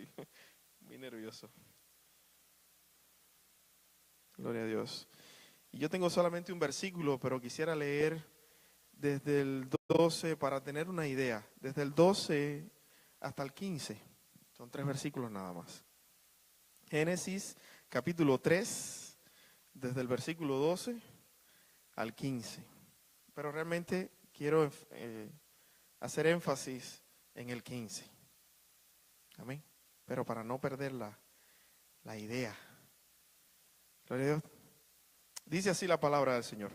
estoy muy nervioso. Gloria a Dios. Y yo tengo solamente un versículo, pero quisiera leer desde el 12 para tener una idea. Desde el 12 hasta el 15. Son 3 versículos nada más. Génesis capítulo 3, desde el versículo 12 al 15. Pero realmente quiero hacer énfasis en el 15. Amén. Pero para no perder la idea. Gloria a Dios. Dice así la palabra del Señor.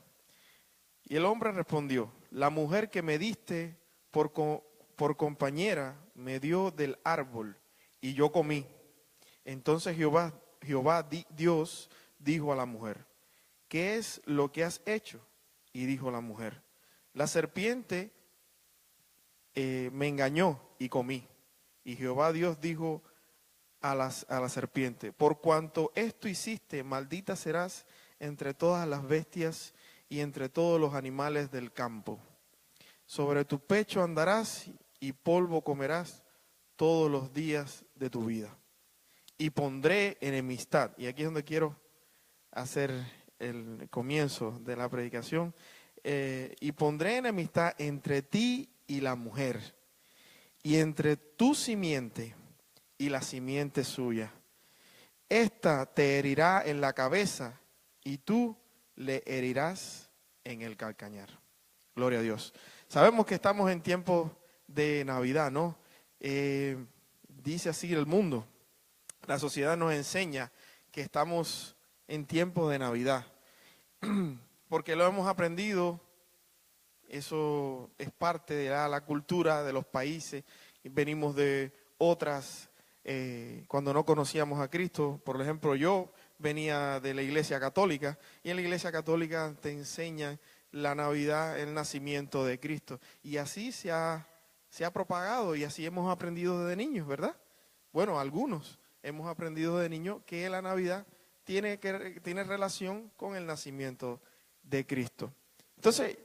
Y el hombre respondió: la mujer que me diste por compañera me dio del árbol y yo comí. Entonces Jehová Dios dijo a la mujer: ¿qué es lo que has hecho? Y dijo la mujer: la serpiente me engañó y comí. Y Jehová Dios dijo a la serpiente: por cuanto esto hiciste, maldita serás entre todas las bestias y entre todos los animales del campo. Sobre tu pecho andarás y polvo comerás todos los días de tu vida. Y pondré enemistad, y aquí es donde quiero hacer el comienzo de la predicación, y pondré enemistad entre ti y la mujer, y entre tu simiente y la simiente suya. Esta te herirá en la cabeza y tú le herirás en el calcañar. Gloria a Dios. Sabemos que estamos en tiempos de Navidad, ¿no? Dice así el mundo. La sociedad nos enseña que estamos en tiempos de Navidad. Porque lo hemos aprendido, eso es parte de la cultura de los países. Venimos de otras, cuando no conocíamos a Cristo. Por ejemplo, yo venía de la Iglesia Católica, y en la Iglesia Católica te enseñan la Navidad, el nacimiento de Cristo. Y así se ha propagado, y así hemos aprendido desde niños, ¿verdad? Bueno, algunos hemos aprendido de niños que la Navidad tiene relación con el nacimiento de Cristo. Entonces,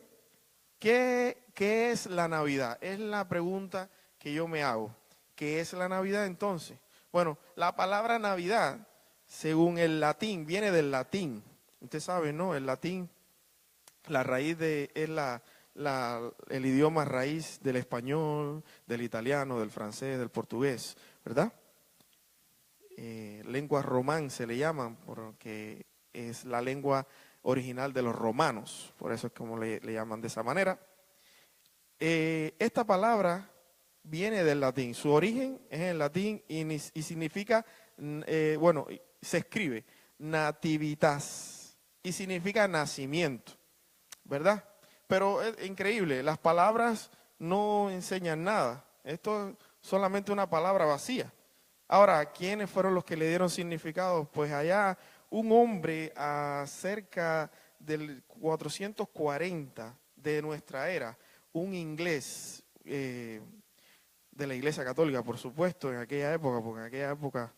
¿qué es la Navidad? Es la pregunta que yo me hago. ¿Qué es la Navidad entonces? Bueno, la palabra Navidad, según el latín, viene del latín. Usted sabe, ¿no? El latín, la raíz es el idioma raíz del español, del italiano, del francés, del portugués, ¿verdad? Lengua román se le llaman, porque es la lengua original de los romanos, por eso es como le llaman de esa manera. Esta palabra viene del latín, su origen es en latín y significa, se escribe nativitas y significa nacimiento, ¿verdad? Pero es increíble, las palabras no enseñan nada, esto es solamente una palabra vacía. Ahora, ¿quiénes fueron los que le dieron significado? Pues allá un hombre cerca del 440 de nuestra era, un inglés de la Iglesia Católica, por supuesto, en aquella época, porque en aquella época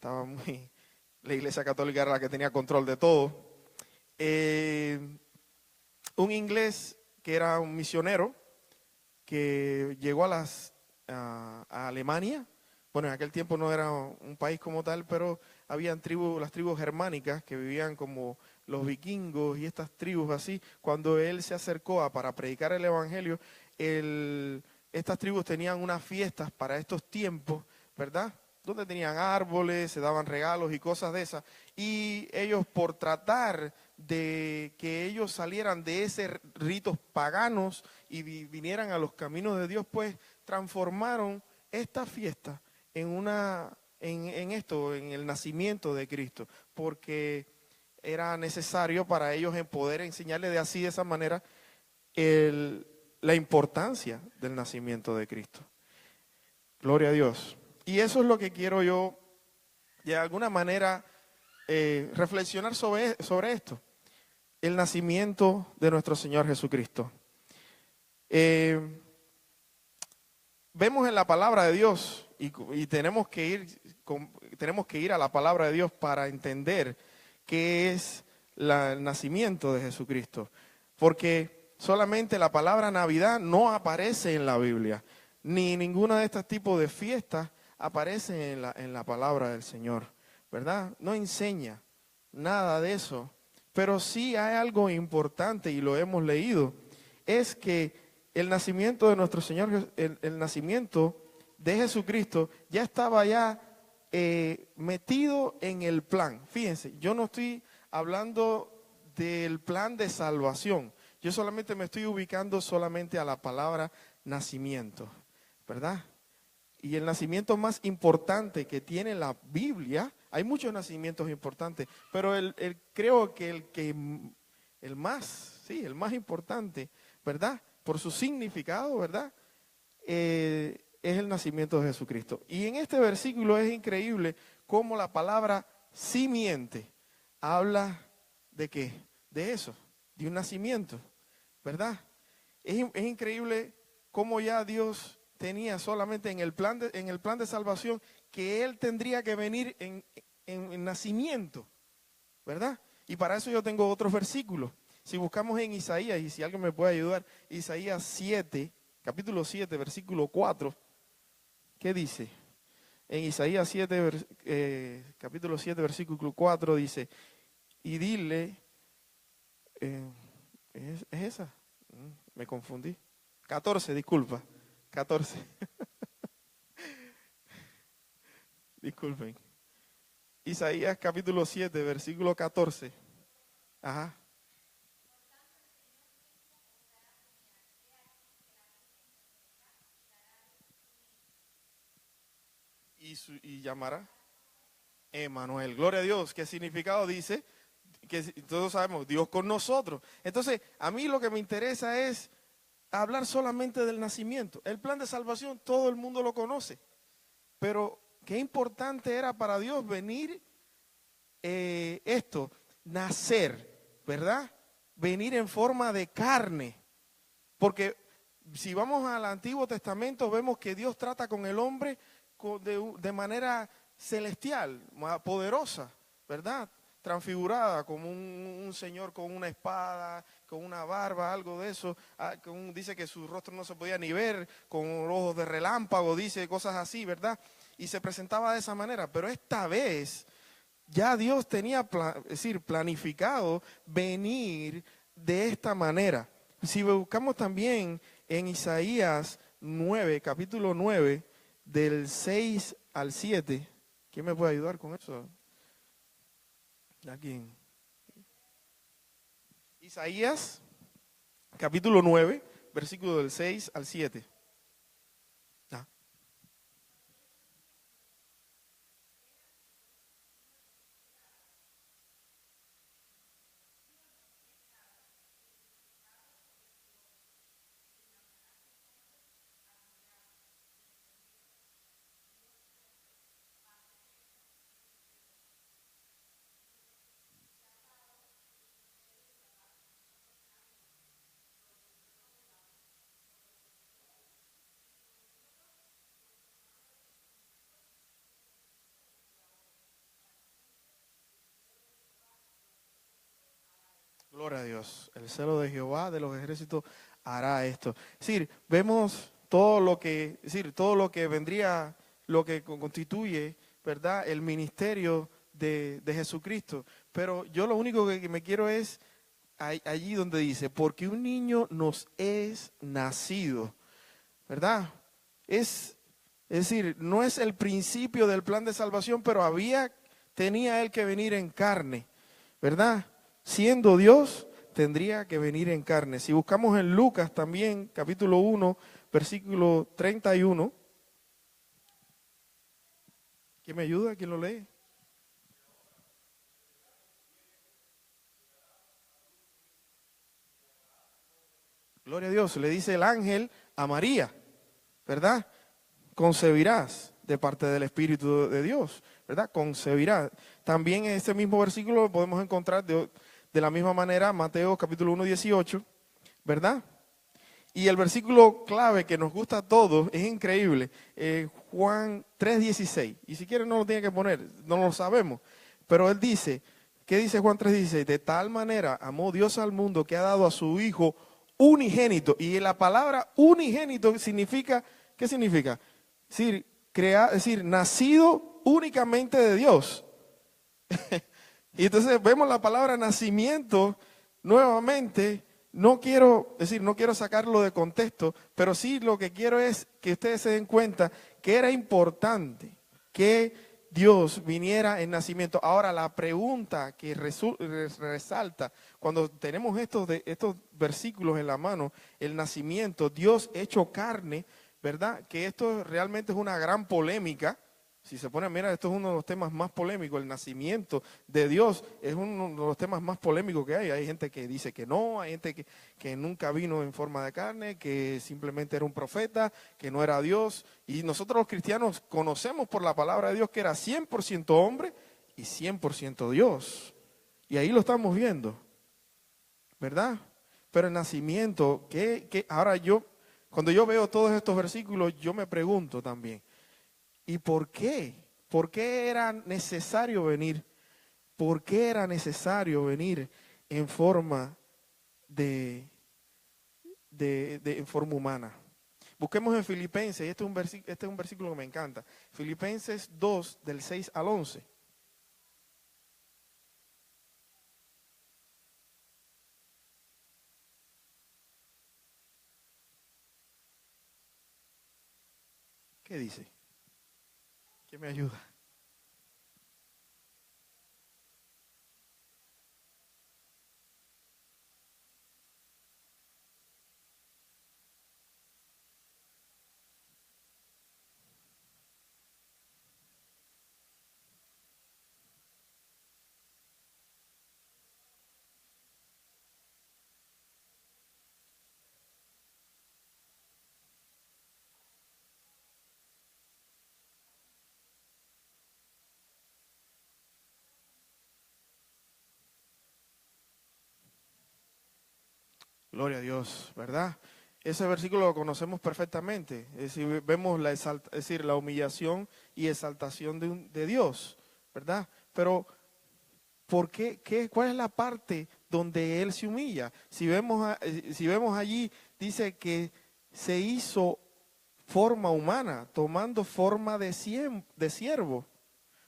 la Iglesia Católica era la que tenía control de todo. Un inglés que era un misionero que llegó a Alemania. Bueno, en aquel tiempo no era un país como tal, pero habían las tribus germánicas que vivían como los vikingos y estas tribus así. Cuando él se acercó para predicar el evangelio, estas tribus tenían unas fiestas para estos tiempos, ¿verdad? Donde tenían árboles, se daban regalos y cosas de esas. Y ellos, por tratar de que ellos salieran de esos ritos paganos y vinieran a los caminos de Dios, pues transformaron esta fiesta en el nacimiento de Cristo, porque era necesario para ellos poder enseñarle de esa manera la importancia del nacimiento de Cristo. Gloria a Dios. Y eso es lo que quiero yo, de alguna manera, reflexionar sobre esto, el nacimiento de nuestro Señor Jesucristo. Vemos en la palabra de Dios, y tenemos que ir a la palabra de Dios para entender qué es el nacimiento de Jesucristo. Porque solamente la palabra Navidad no aparece en la Biblia, ni ninguna de estos tipos de fiestas aparece en la palabra del Señor, ¿verdad? No enseña nada de eso, pero sí hay algo importante y lo hemos leído, es que el nacimiento de nuestro Señor, el nacimiento de Jesucristo ya estaba ya metido en el plan. Fíjense, yo no estoy hablando del plan de salvación, yo solamente me estoy ubicando solamente a la palabra nacimiento, ¿verdad? Y el nacimiento más importante que tiene la Biblia, hay muchos nacimientos importantes, pero creo que el más importante, ¿verdad? Por su significado, ¿verdad? Es el nacimiento de Jesucristo. Y en este versículo es increíble cómo la palabra simiente habla de qué, de eso, de un nacimiento, ¿verdad? Es increíble cómo ya Dios tenía solamente en el plan de salvación que Él tendría que venir en nacimiento, ¿verdad? Y para eso yo tengo otros versículos. Si buscamos en Isaías, y si alguien me puede ayudar, Isaías 7, capítulo 7, versículo 4, ¿qué dice? En Isaías 7, capítulo 7, versículo 4 dice, y dile, ¿es esa? Me confundí. 14, disculpa. 14. Disculpen. Isaías capítulo 7, versículo 14. Ajá. Y llamará Emmanuel. Gloria a Dios. ¿Qué significado dice? Que todos sabemos, Dios con nosotros. Entonces, a mí lo que me interesa es hablar solamente del nacimiento. El plan de salvación todo el mundo lo conoce, pero qué importante era para Dios venir nacer, ¿verdad? Venir en forma de carne, porque si vamos al Antiguo Testamento vemos que Dios trata con el hombre de manera celestial, poderosa, ¿verdad? Transfigurada, como un señor con una espada, con una barba, algo de eso. Dice que su rostro no se podía ni ver, con ojos de relámpago, dice cosas así, ¿verdad? Y se presentaba de esa manera. Pero esta vez ya Dios tenía planificado venir de esta manera. Si buscamos también en Isaías 9, capítulo 9, del 6 al 7, ¿quién me puede ayudar con eso? Aquí. Isaías, capítulo 9, versículo del 6 al 7. Ah. Gloria a Dios. El celo de Jehová de los ejércitos hará esto. Es decir, vemos todo lo que vendría, lo que constituye, ¿verdad? El ministerio de Jesucristo. Pero yo lo único que me quiero es allí donde dice, porque un niño nos es nacido, ¿verdad? Es decir, no es el principio del plan de salvación, pero tenía él que venir en carne, ¿verdad? Siendo Dios, tendría que venir en carne. Si buscamos en Lucas también, capítulo 1, versículo 31. ¿Quién me ayuda? ¿Quién lo lee? Gloria a Dios. Le dice el ángel a María, ¿verdad? Concebirás de parte del Espíritu de Dios, ¿verdad? Concebirás. También en ese mismo versículo lo podemos encontrar de la misma manera, Mateo capítulo 1, 18, ¿verdad? Y el versículo clave que nos gusta a todos, es increíble, Juan 3, 16. Y si quieren no lo tienen que poner, no lo sabemos. Pero él dice, ¿qué dice Juan 3, 16? De tal manera amó Dios al mundo que ha dado a su Hijo unigénito. Y la palabra unigénito significa, ¿qué significa? Es decir, es decir, nacido únicamente de Dios. Y entonces vemos la palabra nacimiento nuevamente. No quiero sacarlo de contexto, pero sí lo que quiero es que ustedes se den cuenta que era importante que Dios viniera en nacimiento. Ahora, la pregunta que resalta cuando tenemos estos versículos en la mano, el nacimiento, Dios hecho carne, ¿verdad? Que esto realmente es una gran polémica. Si se pone a mirar, esto es uno de los temas más polémicos. El nacimiento de Dios es uno de los temas más polémicos que hay. Hay gente que dice que no, hay gente que nunca vino en forma de carne, que simplemente era un profeta, que no era Dios. Y nosotros los cristianos conocemos por la palabra de Dios que era 100% hombre y 100% Dios. Y ahí lo estamos viendo, ¿verdad? Pero el nacimiento, ahora cuando yo veo todos estos versículos, yo me pregunto también, ¿y por qué? ¿Por qué era necesario venir? ¿Por qué era necesario venir en forma en forma humana? Busquemos en Filipenses, y este es un versículo que me encanta. Filipenses 2, del 6 al 11. ¿Qué dice? ¿Quién me ayuda? Gloria a Dios, ¿verdad? Ese versículo lo conocemos perfectamente. Es decir, vemos la humillación y exaltación de Dios, ¿verdad? Pero ¿por qué? ¿Cuál es la parte donde Él se humilla? Si vemos allí, dice que se hizo forma humana, tomando forma de siervo.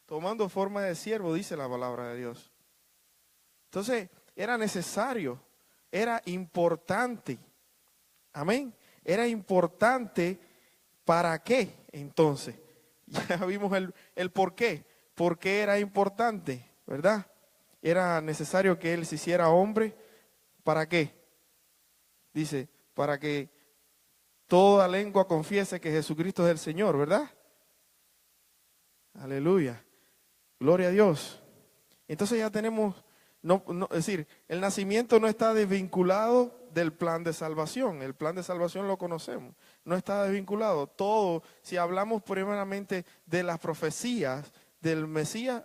Tomando forma de siervo, dice la palabra de Dios. Entonces, era necesario, era importante. Amén. Era importante. ¿Para qué? Entonces, ya vimos el por qué. ¿Por qué era importante? ¿Verdad? Era necesario que Él se hiciera hombre. ¿Para qué? Dice, para que toda lengua confiese que Jesucristo es el Señor, ¿verdad? Aleluya. Gloria a Dios. Entonces ya tenemos, es decir, el nacimiento no está desvinculado del plan de salvación. El plan de salvación lo conocemos. No está desvinculado. Todo, si hablamos primeramente de las profecías del Mesías,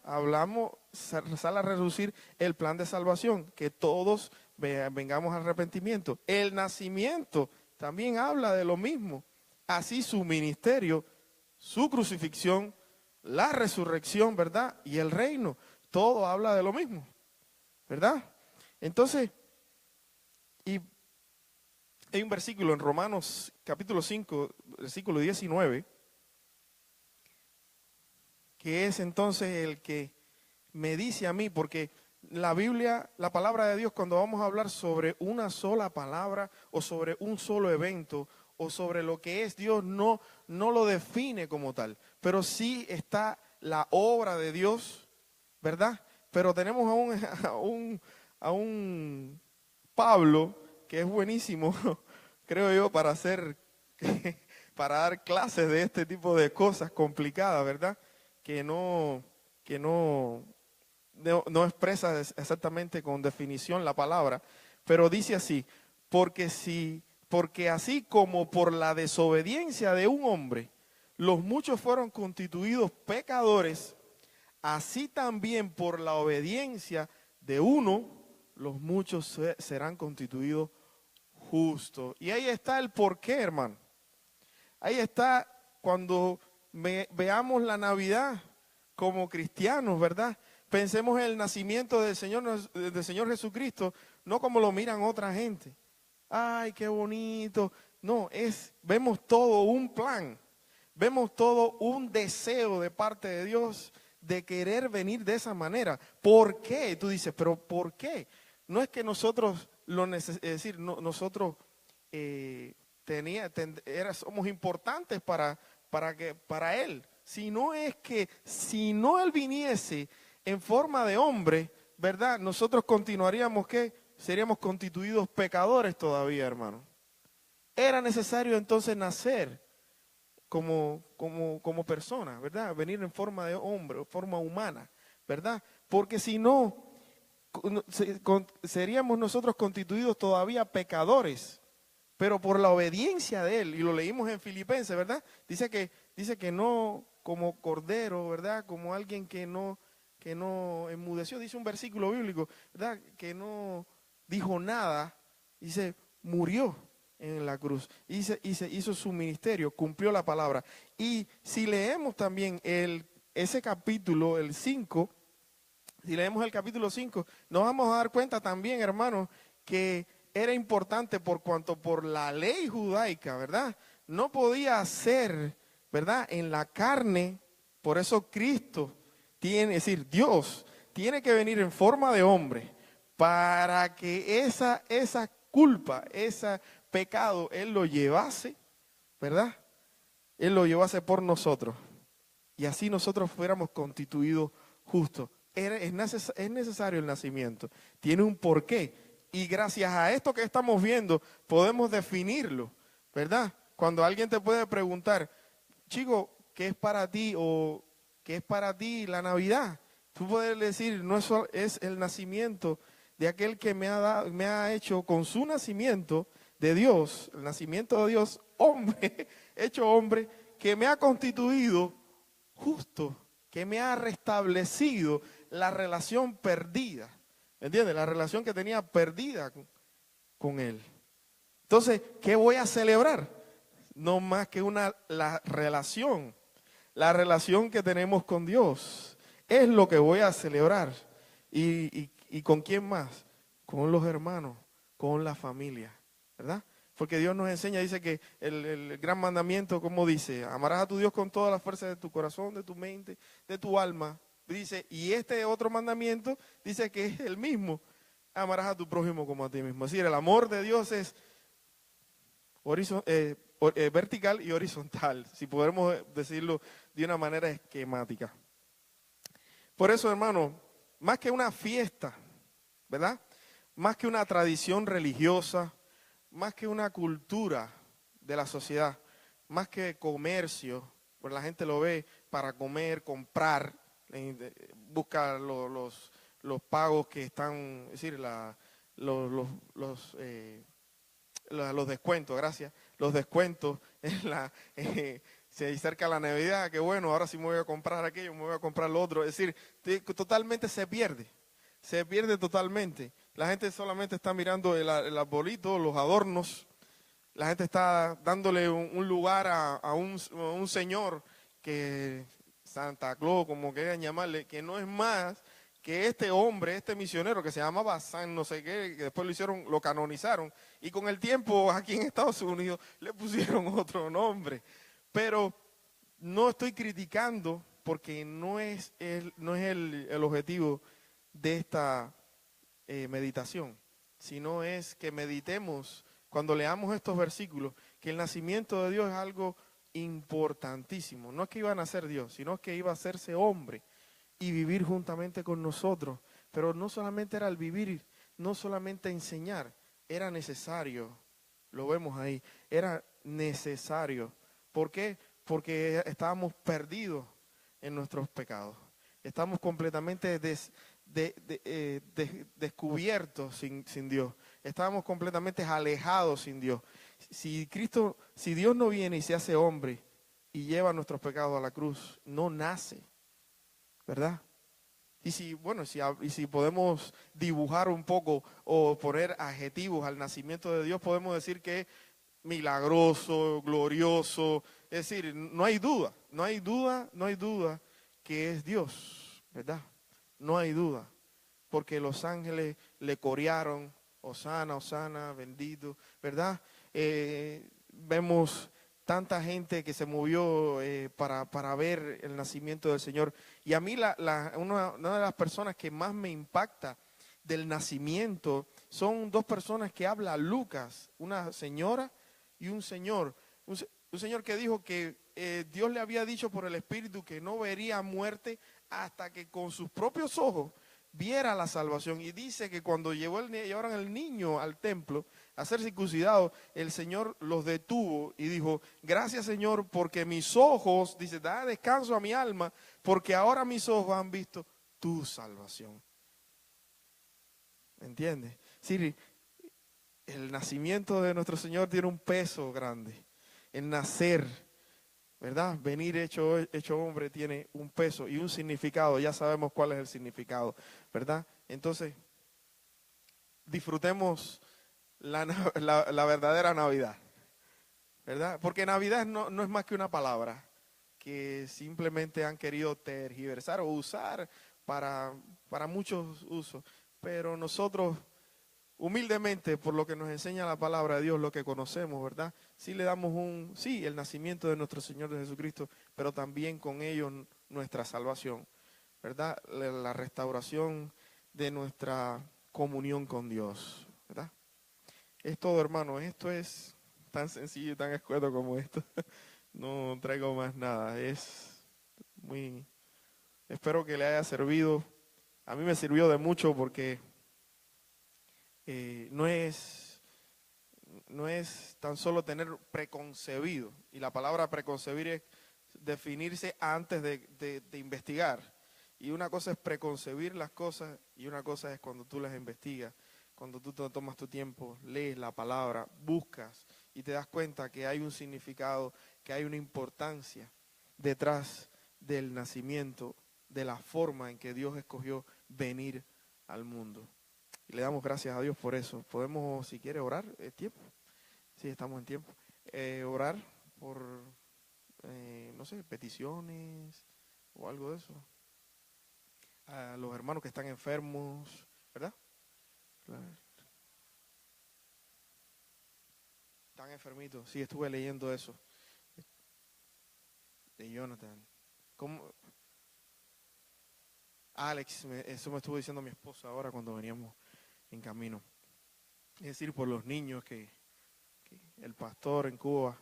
sale a reducir el plan de salvación, que todos vengamos al arrepentimiento. El nacimiento también habla de lo mismo. Así su ministerio, su crucifixión, la resurrección, ¿verdad? Y el reino, todo habla de lo mismo, ¿verdad? Entonces, y hay un versículo en Romanos capítulo 5, versículo 19, que es entonces el que me dice a mí, porque la Biblia, la palabra de Dios, cuando vamos a hablar sobre una sola palabra o sobre un solo evento o sobre lo que es Dios, no lo define como tal, pero sí está la obra de Dios, ¿verdad? Pero tenemos a un Pablo que es buenísimo, creo yo, para dar clases de este tipo de cosas complicadas, ¿verdad? Que no expresa exactamente con definición la palabra, pero dice así, porque así como por la desobediencia de un hombre, los muchos fueron constituidos pecadores, así también por la obediencia de uno, los muchos serán constituidos justos. Y ahí está el porqué, hermano. Ahí está cuando veamos la Navidad como cristianos, ¿verdad? Pensemos en el nacimiento del Señor Jesucristo, no como lo miran otra gente. Ay, qué bonito. No, vemos todo un plan. Vemos todo un deseo de parte de Dios de querer venir de esa manera. ¿Por qué? Tú dices, pero ¿por qué? No es que nosotros es decir, nosotros somos importantes para Él, sino es que si no Él viniese en forma de hombre, ¿verdad? Nosotros continuaríamos, ¿qué? Seríamos constituidos pecadores todavía, hermano. Era necesario entonces nacer como persona, ¿verdad? Venir en forma de hombre, forma humana, ¿verdad? Porque si no, seríamos nosotros constituidos todavía pecadores, pero por la obediencia de Él, y lo leímos en Filipenses, ¿verdad? Dice que no como cordero, ¿verdad? Como alguien que no enmudeció, dice un versículo bíblico, ¿verdad? Que no dijo nada, dice, murió en la cruz, y se hizo su ministerio, cumplió la palabra. Y si leemos también ese capítulo, el 5, si leemos el capítulo 5, nos vamos a dar cuenta también, hermanos, que era importante por cuanto por la ley judaica, ¿verdad? No podía ser, ¿verdad? En la carne, por eso Cristo tiene, es decir, Dios tiene que venir en forma de hombre para que esa culpa, ese pecado, Él lo llevase, ¿verdad? Él lo llevase por nosotros y así nosotros fuéramos constituidos justos. Es necesario el nacimiento, tiene un porqué y gracias a esto que estamos viendo podemos definirlo, ¿verdad? Cuando alguien te puede preguntar, chico, ¿qué es para ti o qué es para ti la Navidad? Tú puedes decir, no es el nacimiento de aquel que me ha hecho con su nacimiento de Dios, el nacimiento de Dios, hombre, hecho hombre, que me ha constituido justo, que me ha restablecido la relación perdida, ¿entiendes? La relación que tenía perdida con Él. Entonces, ¿qué voy a celebrar? No más que la relación que tenemos con Dios, es lo que voy a celebrar. ¿Y con quién más? Con los hermanos, con la familia, ¿verdad? Porque Dios nos enseña, dice que el gran mandamiento, como dice, amarás a tu Dios con toda la fuerza de tu corazón, de tu mente, de tu alma. Dice, y este otro mandamiento dice que es el mismo, amarás a tu prójimo como a ti mismo. Es decir, el amor de Dios es vertical y horizontal, si podemos decirlo de una manera esquemática. Por eso, hermano, más que una fiesta, ¿verdad? Más que una tradición religiosa, más que una cultura de la sociedad, más que comercio, pues la gente lo ve para comer, comprar, busca los pagos que están, es decir, los descuentos, gracias, los descuentos se acerca la Navidad, que bueno, ahora sí me voy a comprar aquello, me voy a comprar lo otro, es decir, totalmente se pierde totalmente. La gente solamente está mirando el arbolito, los adornos, la gente está dándole un lugar a un señor que Santa Claus, como quieran llamarle, que no es más que este hombre, este misionero que se llamaba San no sé qué, que después lo canonizaron, y con el tiempo aquí en Estados Unidos le pusieron otro nombre. Pero no estoy criticando porque no es el objetivo de esta meditación, sino es que meditemos cuando leamos estos versículos, que el nacimiento de Dios es algo importantísimo. No es que iba a nacer Dios, sino que iba a hacerse hombre y vivir juntamente con nosotros. Pero no solamente era el vivir, no solamente enseñar, era necesario, lo vemos ahí, era necesario. ¿Por qué? Porque estábamos perdidos en nuestros pecados. Estamos completamente descubiertos sin Dios. Estábamos completamente alejados sin Dios. Si Dios no viene y se hace hombre y lleva nuestros pecados a la cruz, no nace, ¿verdad? Y si podemos dibujar un poco o poner adjetivos al nacimiento de Dios, podemos decir que es milagroso, glorioso. Es decir, no hay duda que es Dios, ¿verdad? No hay duda, porque los ángeles le corearon, Hosana, Hosana, bendito, ¿verdad? Vemos tanta gente que se movió para ver el nacimiento del Señor. Y a mí una de las personas que más me impacta del nacimiento son dos personas que habla Lucas, una señora y un señor. Un señor que dijo que Dios le había dicho por el Espíritu que no vería muerte hasta que con sus propios ojos viera la salvación. Y dice que cuando llevaron al niño al templo a ser circuncidado, el Señor los detuvo y dijo: gracias, Señor, porque mis ojos, dice, da descanso a mi alma, porque ahora mis ojos han visto tu salvación. ¿Me entiendes? Sí, el nacimiento de nuestro Señor tiene un peso grande. El nacer, ¿verdad? Venir hecho hombre tiene un peso y un significado. Ya sabemos cuál es el significado, ¿verdad? Entonces, disfrutemos la verdadera Navidad, ¿verdad? Porque Navidad no es más que una palabra que simplemente han querido tergiversar o usar para muchos usos. Pero nosotros, humildemente, por lo que nos enseña la palabra de Dios, lo que conocemos, ¿verdad? Sí le damos el nacimiento de nuestro Señor de Jesucristo, pero también con ello nuestra salvación, ¿verdad? La restauración de nuestra comunión con Dios, ¿verdad? Es todo, hermano. Esto es tan sencillo y tan escueto como esto. No traigo más nada. Espero que le haya servido. A mí me sirvió de mucho porque no es tan solo tener preconcebido. Y la palabra preconcebir es definirse antes de investigar. Y una cosa es preconcebir las cosas y una cosa es cuando tú las investigas. Cuando tú te tomas tu tiempo, lees la palabra, buscas y te das cuenta que hay un significado, que hay una importancia detrás del nacimiento, de la forma en que Dios escogió venir al mundo. Y le damos gracias a Dios por eso. Podemos, si quiere, orar. ¿Es tiempo? Sí, estamos en tiempo. Orar por, no sé, peticiones o algo de eso. A los hermanos que están enfermos, ¿verdad? Claro. Están enfermitos. Sí, estuve leyendo eso de Jonathan. ¿Cómo? Alex, eso me estuvo diciendo mi esposa ahora cuando veníamos en camino. Es decir, por los niños que el pastor en Cuba.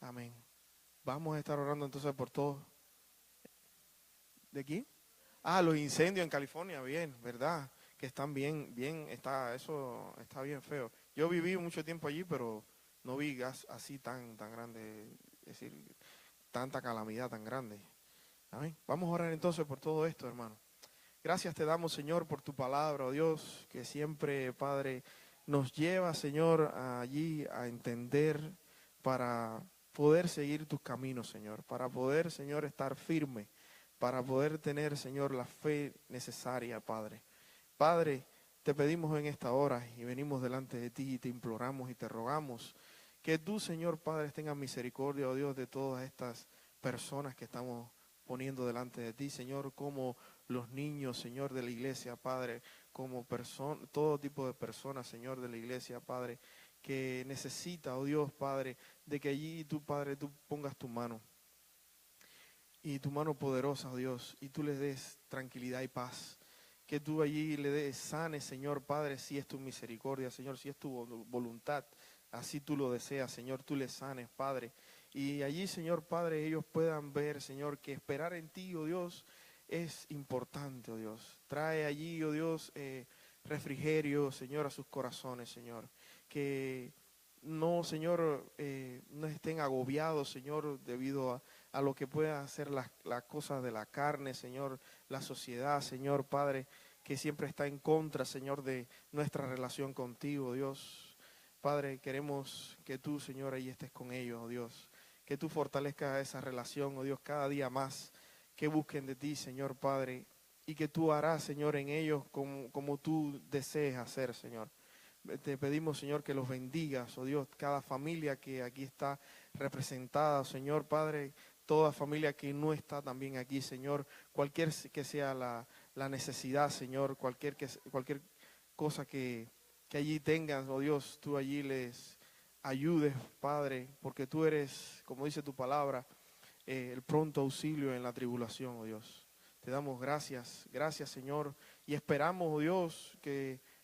Amén. Vamos a estar orando entonces por todos. ¿De quién? Ah, los incendios en California, bien, ¿verdad? Que están bien, eso está bien feo. Yo viví mucho tiempo allí, pero no vi gas así tan grande, es decir, tanta calamidad tan grande. Amén. Vamos a orar entonces por todo esto, hermano. Gracias te damos, Señor, por tu palabra, oh Dios, que siempre, Padre, nos lleva, Señor, allí a entender para poder seguir tus caminos, Señor, para poder, Señor, estar firme, para poder tener, Señor, la fe necesaria, Padre. Padre, te pedimos en esta hora y venimos delante de ti y te imploramos y te rogamos que tú, Señor, Padre, tengas misericordia, oh Dios, de todas estas personas que estamos poniendo delante de ti, Señor, como los niños, Señor, de la iglesia, Padre, como todo tipo de personas, Señor, de la iglesia, Padre, que necesita, oh Dios, Padre, de que allí tú, Padre, tú pongas tu mano y tu mano poderosa, oh Dios, y tú les des tranquilidad y paz. Que tú allí le des sane, Señor, Padre, si es tu misericordia, Señor, si es tu voluntad, así tú lo deseas, Señor, tú les sanes, Padre. Y allí, Señor, Padre, ellos puedan ver, Señor, que esperar en ti, oh Dios, es importante, oh Dios. Trae allí, oh Dios, refrigerio, Señor, a sus corazones, Señor. Que no, Señor, no estén agobiados, Señor, debido a lo que pueda hacer las cosas de la carne, Señor, la sociedad, Señor, Padre, que siempre está en contra, Señor, de nuestra relación contigo, Dios. Padre, queremos que tú, Señor, ahí estés con ellos, oh Dios. Que tú fortalezcas esa relación, oh Dios, cada día más. Que busquen de ti, Señor, Padre. Y que tú harás, Señor, en ellos como tú desees hacer, Señor. Te pedimos, Señor, que los bendigas, oh Dios, cada familia que aquí está representada, Señor, Padre, toda familia que no está también aquí, Señor, cualquier que sea la necesidad, Señor, cualquier cosa que que allí tengan, oh Dios, tú allí les ayudes, Padre, porque tú eres, como dice tu palabra, el pronto auxilio en la tribulación, oh Dios. Te damos gracias, gracias, Señor, y esperamos, oh Dios,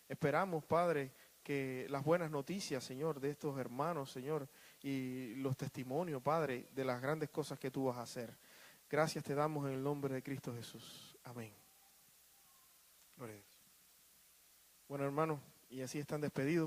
esperamos, Padre, que las buenas noticias, Señor, de estos hermanos, Señor, y los testimonios, Padre, de las grandes cosas que tú vas a hacer. Gracias te damos en el nombre de Cristo Jesús. Amén. Gloria a Dios. Bueno, hermanos, y así están despedidos.